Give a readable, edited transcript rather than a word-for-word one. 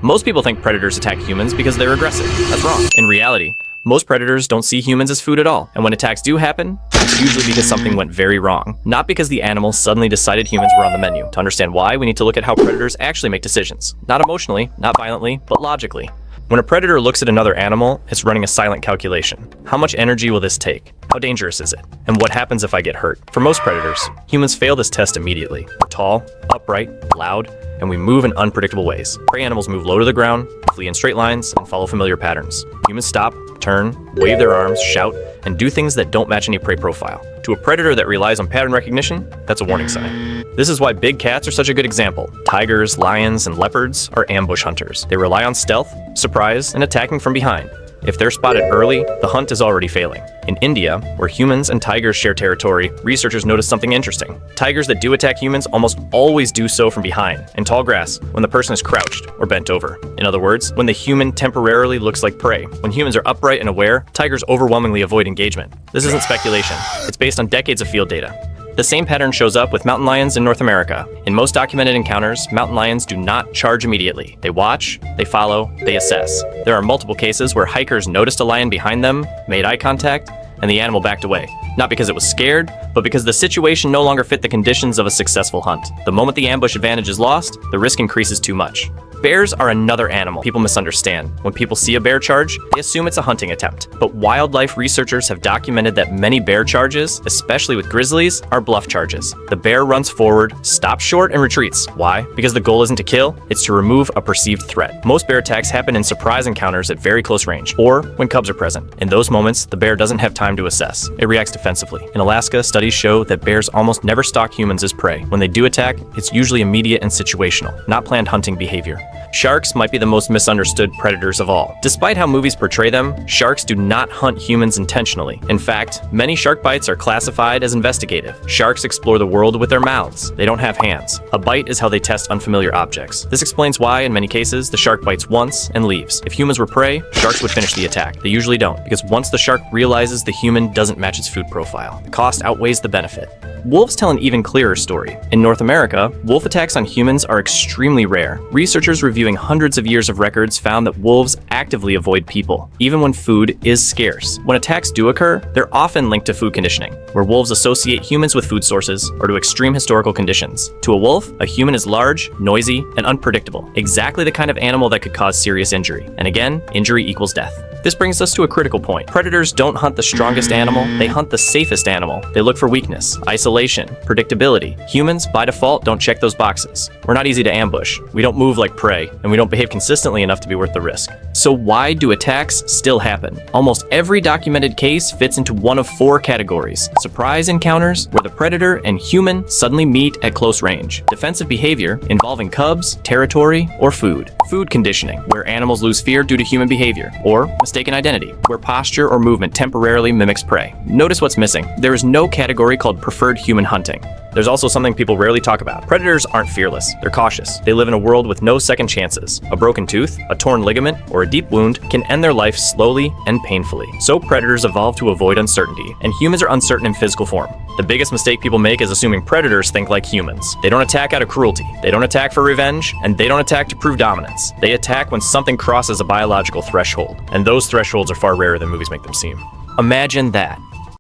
Most people think predators attack humans because they're aggressive. That's wrong. In reality, most predators don't see humans as food at all. And when attacks do happen, it's usually because something went very wrong. Not because the animal suddenly decided humans were on the menu. To understand why, we need to look at how predators actually make decisions. Not emotionally, not violently, but logically. When a predator looks at another animal, it's running a silent calculation. How much energy will this take? How dangerous is it? And what happens if I get hurt? For most predators, humans fail this test immediately. We're tall, upright, loud, and we move in unpredictable ways. Prey animals move low to the ground, flee in straight lines, and follow familiar patterns. Humans stop, turn, wave their arms, shout, and do things that don't match any prey profile. To a predator that relies on pattern recognition, that's a warning sign. This is why big cats are such a good example. Tigers, lions, and leopards are ambush hunters. They rely on stealth, surprise, and attacking from behind. If they're spotted early, the hunt is already failing. In India, where humans and tigers share territory, researchers noticed something interesting. Tigers that do attack humans almost always do so from behind, in tall grass, when the person is crouched or bent over. In other words, when the human temporarily looks like prey. When humans are upright and aware, tigers overwhelmingly avoid engagement. This isn't speculation. It's based on decades of field data. The same pattern shows up with mountain lions in North America. In most documented encounters, mountain lions do not charge immediately. They watch, they follow, they assess. There are multiple cases where hikers noticed a lion behind them, made eye contact, and the animal backed away. Not because it was scared, but because the situation no longer fit the conditions of a successful hunt. The moment the ambush advantage is lost, the risk increases too much. Bears are another animal people misunderstand. When people see a bear charge, they assume it's a hunting attempt. But wildlife researchers have documented that many bear charges, especially with grizzlies, are bluff charges. The bear runs forward, stops short, and retreats. Why? Because the goal isn't to kill, it's to remove a perceived threat. Most bear attacks happen in surprise encounters at very close range, or when cubs are present. In those moments, the bear doesn't have time to assess. It reacts defensively. In Alaska, studies show that bears almost never stalk humans as prey. When they do attack, it's usually immediate and situational, not planned hunting behavior. Sharks might be the most misunderstood predators of all. Despite how movies portray them, sharks do not hunt humans intentionally. In fact, many shark bites are classified as investigative. Sharks explore the world with their mouths. They don't have hands. A bite is how they test unfamiliar objects. This explains why, in many cases, the shark bites once and leaves. If humans were prey, sharks would finish the attack. They usually don't, because once the shark realizes the human doesn't match its food profile, the cost outweighs the benefit. Wolves tell an even clearer story. In North America, wolf attacks on humans are extremely rare. Researchers reviewing hundreds of years of records found that wolves actively avoid people, even when food is scarce. When attacks do occur, they're often linked to food conditioning, where wolves associate humans with food sources or to extreme historical conditions. To a wolf, a human is large, noisy, and unpredictable, exactly the kind of animal that could cause serious injury. And again, injury equals death. This brings us to a critical point. Predators don't hunt the strongest animal, they hunt the safest animal. They look for weakness, isolation, predictability. Humans, by default, don't check those boxes. We're not easy to ambush, we don't move like prey, and we don't behave consistently enough to be worth the risk. So why do attacks still happen? Almost every documented case fits into one of four categories. Surprise encounters, where the predator and human suddenly meet at close range. Defensive behavior, involving cubs, territory, or food. Food conditioning, where animals lose fear due to human behavior. Or mistaken identity, where posture or movement temporarily mimics prey. Notice what's missing. There is no category called preferred human hunting. There's also something people rarely talk about. Predators aren't fearless, they're cautious. They live in a world with no second chances. A broken tooth, a torn ligament, or a deep wound can end their life slowly and painfully. So predators evolve to avoid uncertainty, and humans are uncertain in physical form. The biggest mistake people make is assuming predators think like humans. They don't attack out of cruelty, they don't attack for revenge, and they don't attack to prove dominance. They attack when something crosses a biological threshold, and those thresholds are far rarer than movies make them seem. Imagine that.